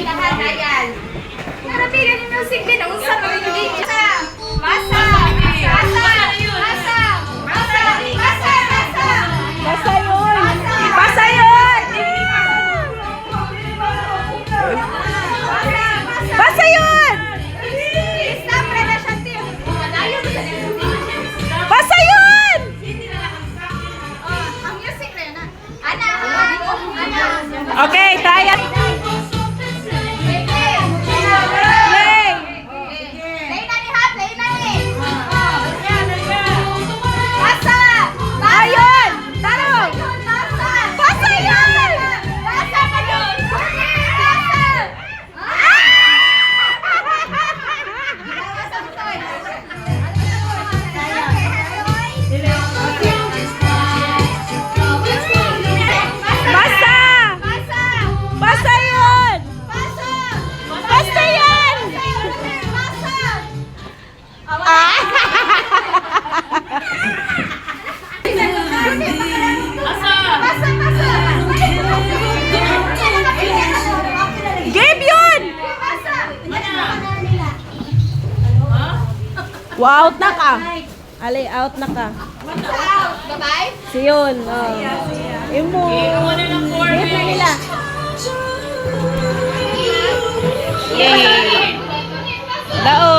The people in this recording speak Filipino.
lahat, ayan. Narabigan yung music din. Ang usap ang hindi. Masa! Basta yun! Basta yun! Basta yun! Basta yun! Okay, tayo. Play! Ayun! Tarong! Basta yun! Basta! Basta yun! Basta yan! Game yun! Wow, out na ka. Ali, out na ka. Si yun. Oh. Imo. Hit na nila. Yay! Daon.